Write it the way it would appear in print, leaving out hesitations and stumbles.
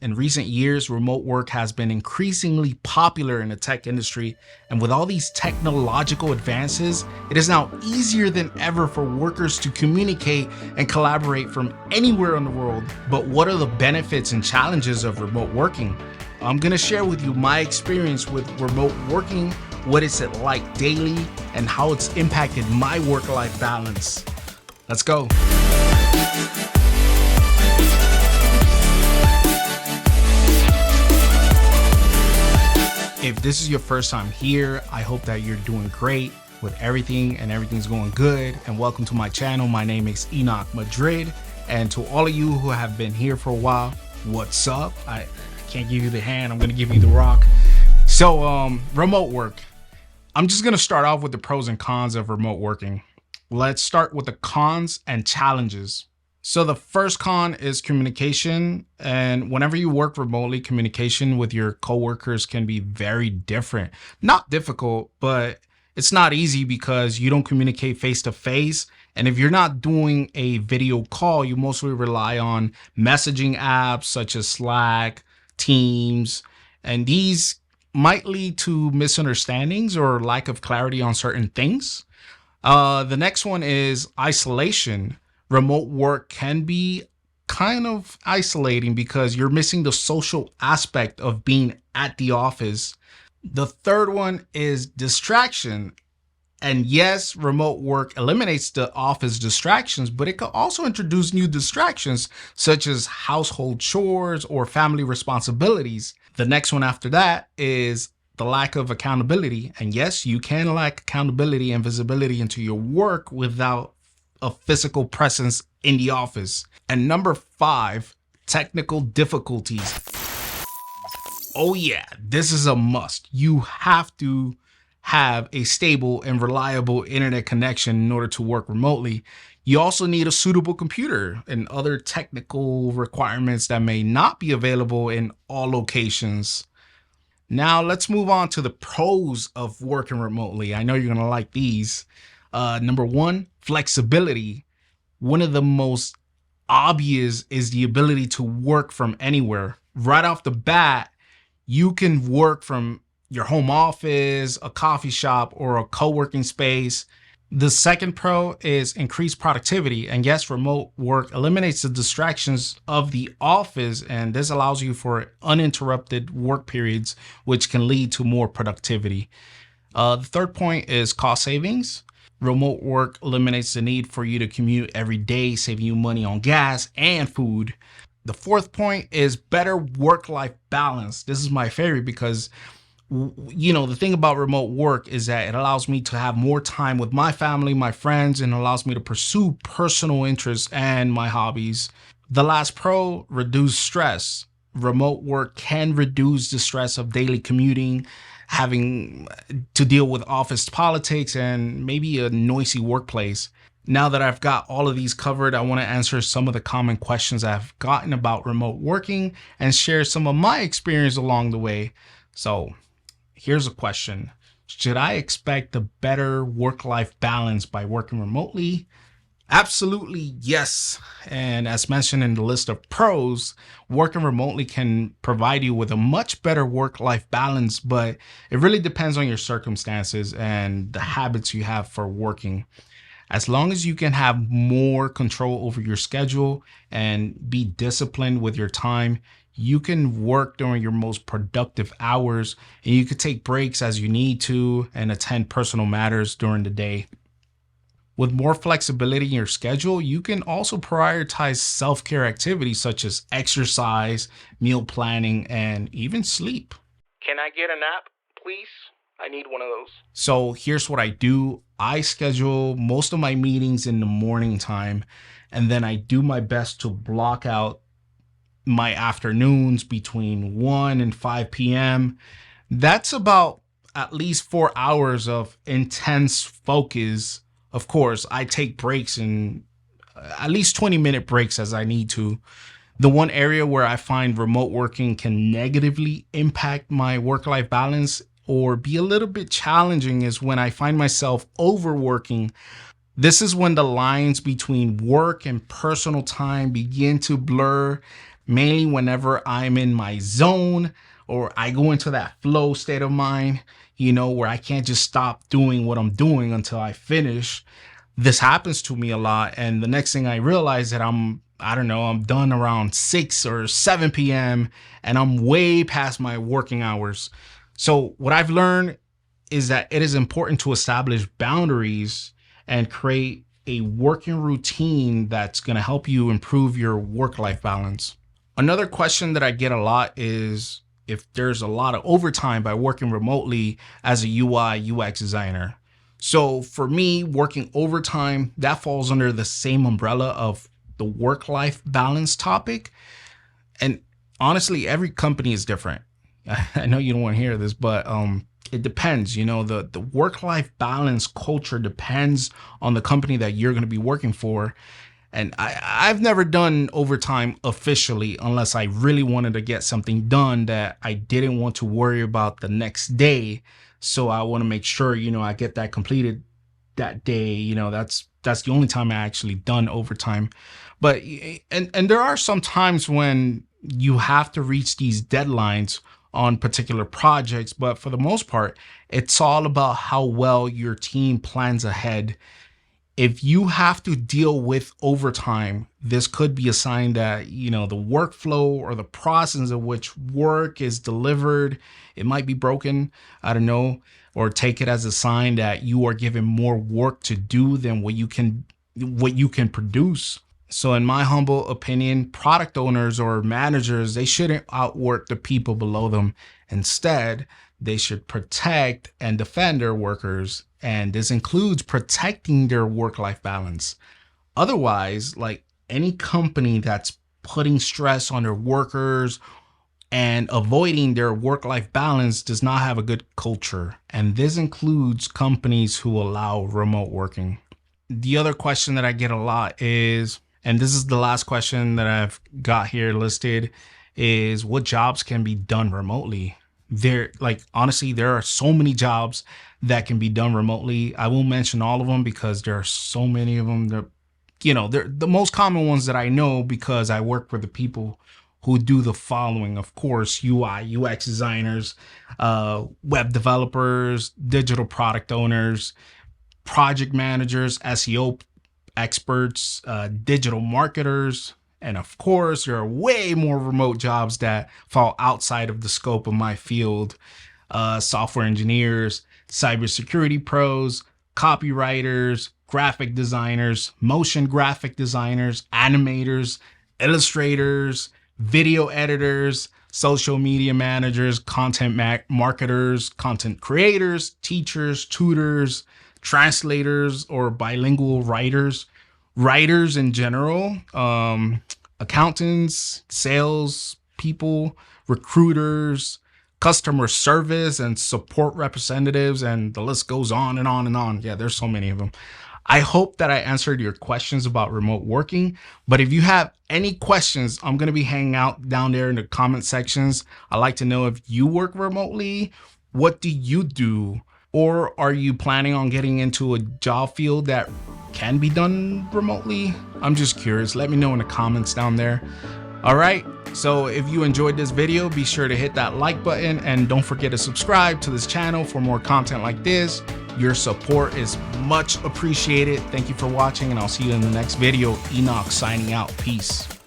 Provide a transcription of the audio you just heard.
In recent years, remote work has been increasingly popular in the tech industry, and with all these technological advances, it is now easier than ever for workers to communicate and collaborate from anywhere in the world. But what are the benefits and challenges of remote working? I'm going to share with you my experience with remote working, what is it like daily, and how it's impacted my work-life balance. Let's go. If this is your first time here, I hope that you're doing great with everything and everything's going good. And welcome to my channel. My name is Enoch Madrid. And to all of you who have been here for a while, what's up? I can't give you the hand. I'm going to give you the rock. So remote work. I'm just going to start off with the pros and cons of remote working. Let's start with the cons and challenges. So the first con is communication. And whenever you work remotely, communication with your coworkers can be very different. Not difficult, but it's not easy because you don't communicate face to face. And if you're not doing a video call, you mostly rely on messaging apps such as Slack, Teams, and these might lead to misunderstandings or lack of clarity on certain things. The next one is isolation. Remote work can be kind of isolating because you're missing the social aspect of being at the office. The third one is distraction. And yes, remote work eliminates the office distractions, but it can also introduce new distractions such as household chores or family responsibilities. The next one after that is the lack of accountability. And yes, you can lack accountability and visibility into your work without a physical presence in the office. And number 5, technical difficulties. Oh yeah, this is a must. You have to have a stable and reliable internet connection in order to work remotely. You also need a suitable computer and other technical requirements that may not be available in all locations. Now let's move on to the pros of working remotely. I know you're gonna like these. Number 1, flexibility. One of the most obvious is the ability to work from anywhere. Right off the bat, you can work from your home office, a coffee shop, or a co-working space. The second pro is increased productivity. And yes, remote work eliminates the distractions of the office, and this allows you for uninterrupted work periods, which can lead to more productivity. The third point is cost savings. Remote work eliminates the need for you to commute every day, saving you money on gas and food. The fourth point is better work-life balance. This is my favorite because, you know, the thing about remote work is that it allows me to have more time with my family, my friends, and allows me to pursue personal interests and my hobbies. The last pro, reduce stress. Remote work can reduce the stress of daily commuting, having to deal with office politics, and maybe a noisy workplace. Now that I've got all of these covered, I want to answer some of the common questions I've gotten about remote working and share some of my experience along the way. So here's a question. Should I expect a better work-life balance by working remotely? Absolutely yes. And as mentioned in the list of pros, working remotely can provide you with a much better work-life balance, but it really depends on your circumstances and the habits you have for working. As long as you can have more control over your schedule and be disciplined with your time, you can work during your most productive hours, and you can take breaks as you need to and attend personal matters during the day. With more flexibility in your schedule, you can also prioritize self-care activities such as exercise, meal planning, and even sleep. Can I get a nap, please? I need one of those. So here's what I do. I schedule most of my meetings in the morning time, and then I do my best to block out my afternoons between 1 and 5 p.m. That's about at least 4 hours of intense focus. Of course, I take breaks and at least 20-minute breaks as I need to. The one area where I find remote working can negatively impact my work-life balance or be a little bit challenging is when I find myself overworking. This is when the lines between work and personal time begin to blur. mainly whenever I'm in my zone or I go into that flow state of mind, where I can't just stop doing what I'm doing until I finish. This happens to me a lot. And the next thing I realize that I'm done around 6 or 7 p.m. and I'm way past my working hours. So what I've learned is that it is important to establish boundaries and create a working routine that's going to help you improve your work-life balance. Another question that I get a lot is if there's a lot of overtime by working remotely as a UI UX designer. So for me, working overtime, that falls under the same umbrella of the work-life balance topic. And honestly, every company is different. I know you don't want to hear this, but it depends. The work-life balance culture depends on the company that you're going to be working for. And I've never done overtime officially unless I really wanted to get something done that I didn't want to worry about the next day. So I want to make sure, I get that completed that day. That's the only time I actually done overtime. But and there are some times when you have to reach these deadlines on particular projects, but for the most part, it's all about how well your team plans ahead. If you have to deal with overtime, this could be a sign that, the workflow or the process of which work is delivered, it might be broken. I don't know, or take it as a sign that you are given more work to do than what you can produce. So in my humble opinion, product owners or managers, they shouldn't outwork the people below them. Instead, they should protect and defend their workers. And this includes protecting their work-life balance. Otherwise, like any company that's putting stress on their workers and avoiding their work-life balance does not have a good culture. And this includes companies who allow remote working. The other question that I get a lot is, and this is the last question that I've got here listed, is what jobs can be done remotely? Honestly, there are so many jobs that can be done remotely. I won't mention all of them because there are so many of them. They're the most common ones that I know because I work with the people who do the following. Of course, UI, UX designers, web developers, digital product owners, project managers, SEO experts, digital marketers. And of course, there are way more remote jobs that fall outside of the scope of my field. Software engineers, cybersecurity pros, copywriters, graphic designers, motion graphic designers, animators, illustrators, video editors, social media managers, content marketers, content creators, teachers, tutors, translators or bilingual writers in general, accountants, sales people, recruiters, customer service and support representatives, and the list goes on and on and on. Yeah, there's so many of them. I hope that I answered your questions about remote working, but if you have any questions, I'm going to be hanging out down there in the comment sections. I'd like to know if you work remotely. What do you do? Or are you planning on getting into a job field that can be done remotely? I'm just curious. Let me know in the comments down there. All right. So if you enjoyed this video, be sure to hit that like button and don't forget to subscribe to this channel for more content like this. Your support is much appreciated. Thank you for watching, and I'll see you in the next video. Enoch signing out. Peace.